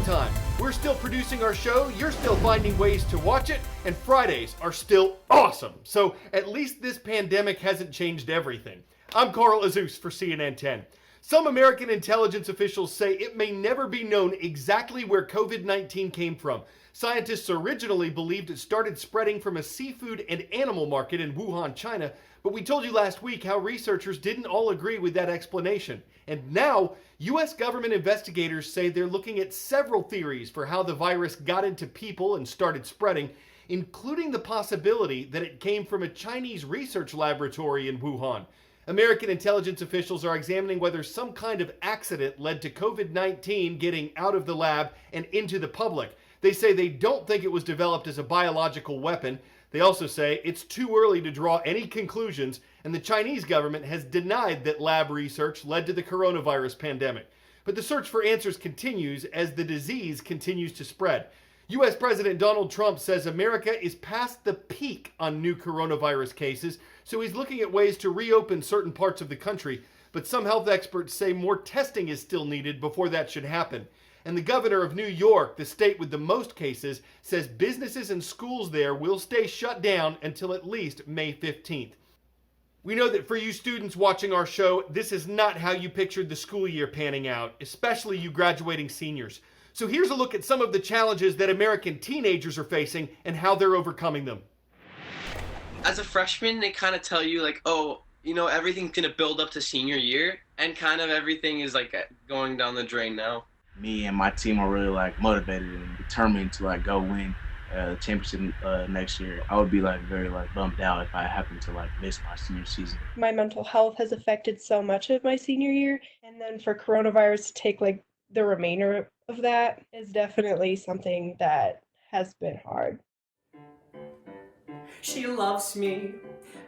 time. We're still producing our show, you're still finding ways to watch it, and Fridays are still awesome. So at least this pandemic hasn't changed everything. I'm Carl Azus for CNN 10. Some American intelligence officials say it may never be known exactly where COVID-19 came from. Scientists originally believed it started spreading from a seafood and animal market in Wuhan, China, but we told you last week how researchers didn't all agree with that explanation. And now, U.S. government investigators say they're looking at several theories for how the virus got into people and started spreading, including the possibility that it came from a Chinese research laboratory in Wuhan. American intelligence officials are examining whether some kind of accident led to COVID-19 getting out of the lab and into the public. They say they don't think it was developed as a biological weapon. They also say it's too early to draw any conclusions, and the Chinese government has denied that lab research led to the coronavirus pandemic. But the search for answers continues as the disease continues to spread. U.S. President Donald Trump says America is past the peak on new coronavirus cases, so he's looking at ways to reopen certain parts of the country. But some health experts say more testing is still needed before that should happen. And the governor of New York, the state with the most cases, says businesses and schools there will stay shut down until at least May 15th. We know that for you students watching our show, this is not how you pictured the school year panning out, especially you graduating seniors. So here's a look at some of the challenges that American teenagers are facing and how they're overcoming them. As a freshman, they kind of tell you like, oh, everything's going to build up to senior year, and kind of everything is like going down the drain now. Me and my team are really motivated and determined to go win the championship next year. I would be very bummed out if I happened to miss my senior season. My mental health has affected so much of my senior year, and then for coronavirus to take the remainder of that is definitely something that has been hard. She loves me,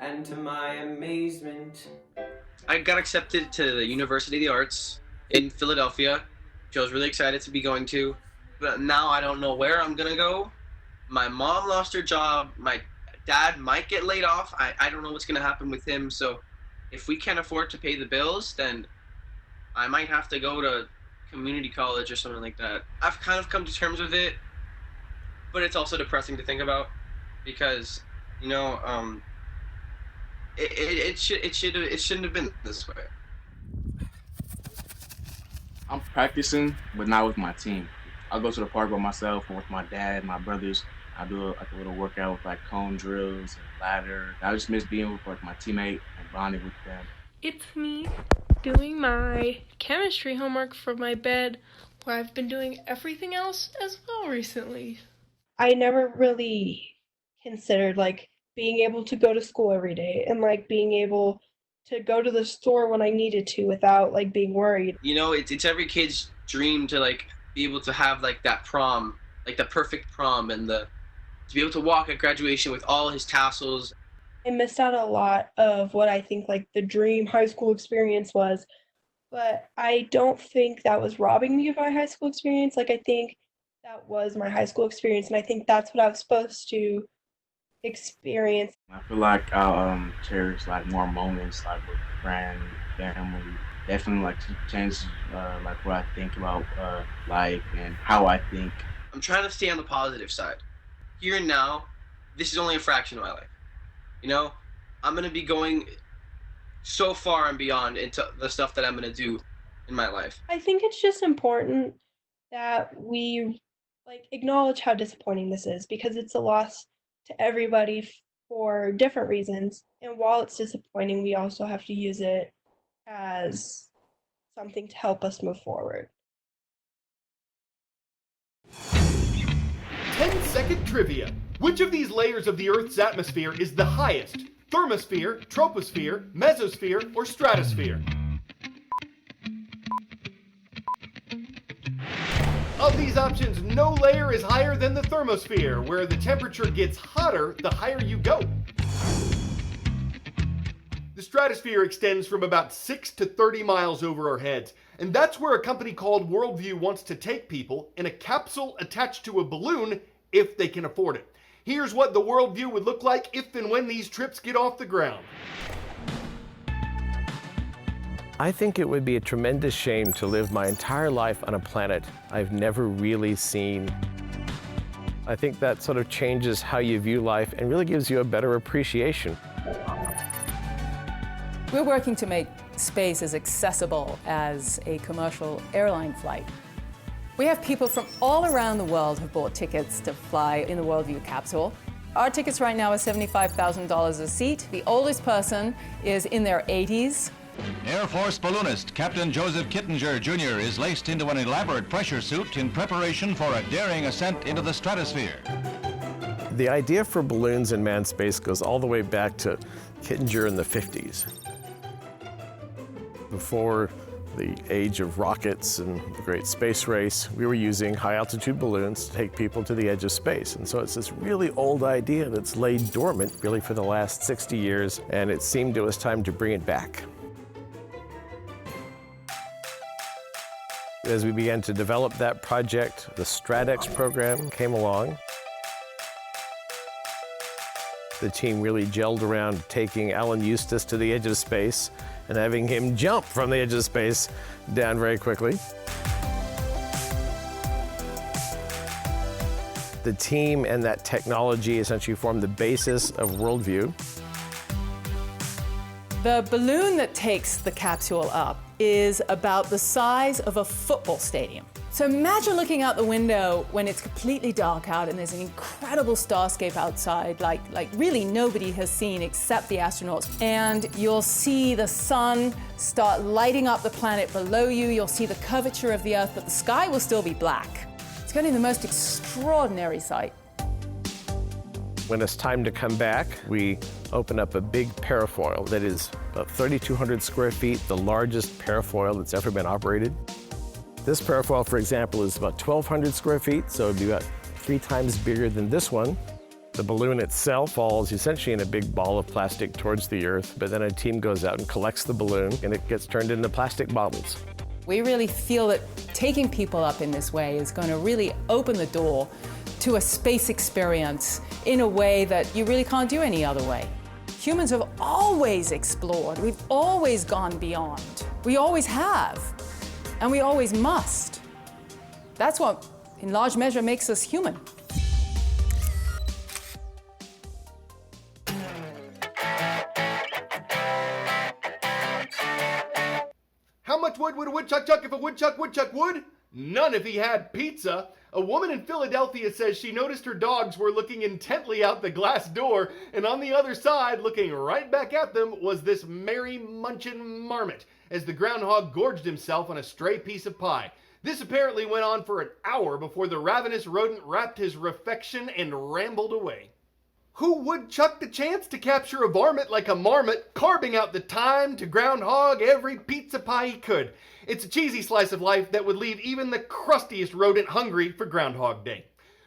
and to my amazement, I got accepted to the University of the Arts in Philadelphia, which I was really excited to be going to. But now I don't know where I'm gonna go. My mom lost her job. My dad might get laid off. I don't know what's gonna happen with him. So if we can't afford to pay the bills, then I might have to go to community college or something like that. I've kind of come to terms with it, but it's also depressing to think about because, it shouldn't have been this way. I'm practicing, but not with my team. I'll go to the park by myself or with my dad, my brothers. I do a little workout with cone drills and ladder. I just miss being with my teammate and bonding with them. It's me doing my chemistry homework for my bed, where I've been doing everything else as well recently. I never really considered being able to go to school every day and being able to go to the store when I needed to without being worried. It's every kid's dream to be able to have that prom, the perfect prom, and to be able to walk at graduation with all his tassels. I missed out a lot of what I think the dream high school experience was, but I don't think that was robbing me of my high school experience. I think that was my high school experience, and I think that's what I was supposed to experience. I feel like I'll cherish more moments with friends, family. Definitely change what I think about life and how I think. I'm trying to stay on the positive side. Here and now, this is only a fraction of my life. I'm gonna be going so far and beyond into the stuff that I'm gonna do in my life. I think it's just important that we acknowledge how disappointing this is, because it's a loss to everybody for different reasons. And while it's disappointing, we also have to use it as something to help us move forward. 10-second trivia. Which of these layers of the Earth's atmosphere is the highest? Thermosphere, troposphere, mesosphere, or stratosphere? Of these options, no layer is higher than the thermosphere, where the temperature gets hotter the higher you go. The stratosphere extends from about 6 to 30 miles over our heads, and that's where a company called Worldview wants to take people in a capsule attached to a balloon if they can afford it. Here's what the Worldview would look like if and when these trips get off the ground. I think it would be a tremendous shame to live my entire life on a planet I've never really seen. I think that sort of changes how you view life and really gives you a better appreciation. We're working to make space as accessible as a commercial airline flight. We have people from all around the world who bought tickets to fly in the Worldview capsule. Our tickets right now are $75,000 a seat. The oldest person is in their 80s. Air Force balloonist Captain Joseph Kittinger Jr. is laced into an elaborate pressure suit in preparation for a daring ascent into the stratosphere. The idea for balloons in manned space goes all the way back to Kittinger in the 50s. Before the age of rockets and the great space race, we were using high-altitude balloons to take people to the edge of space. And so it's this really old idea that's laid dormant really for the last 60 years, and it seemed to us time to bring it back. As we began to develop that project, the StratX program came along. The team really gelled around taking Alan Eustace to the edge of space and having him jump from the edge of space down very quickly. The team and that technology essentially formed the basis of Worldview. The balloon that takes the capsule up is about the size of a football stadium. So imagine looking out the window when it's completely dark out and there's an incredible starscape outside, like really nobody has seen except the astronauts. And you'll see the sun start lighting up the planet below you. You'll see the curvature of the Earth, but the sky will still be black. It's going to be the most extraordinary sight. When it's time to come back, we open up a big parafoil that is about 3,200 square feet, the largest parafoil that's ever been operated. This parafoil, for example, is about 1,200 square feet, so it'd be about 3 times bigger than this one. The balloon itself falls essentially in a big ball of plastic towards the Earth, but then a team goes out and collects the balloon, and it gets turned into plastic bottles. We really feel that taking people up in this way is going to really open the door to a space experience in a way that you really can't do any other way. Humans have always explored. We've always gone beyond. We always have, and we always must. That's what, in large measure, makes us human. How much wood would a woodchuck chuck if a woodchuck would? None if he had pizza. A woman in Philadelphia says she noticed her dogs were looking intently out the glass door, and on the other side, looking right back at them, was this merry munchin' marmot, as the groundhog gorged himself on a stray piece of pie. This apparently went on for an hour before the ravenous rodent wrapped his refection and rambled away. Who would chuck the chance to capture a varmint like a marmot, carving out the time to groundhog every pizza pie he could? It's a cheesy slice of life that would leave even the crustiest rodent hungry for Groundhog Day.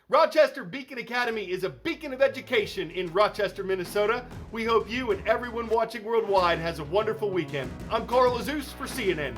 Rochester Beacon Academy is a beacon of education in Rochester, Minnesota. We hope you and everyone watching worldwide has a wonderful weekend. I'm Carl Azus for CNN.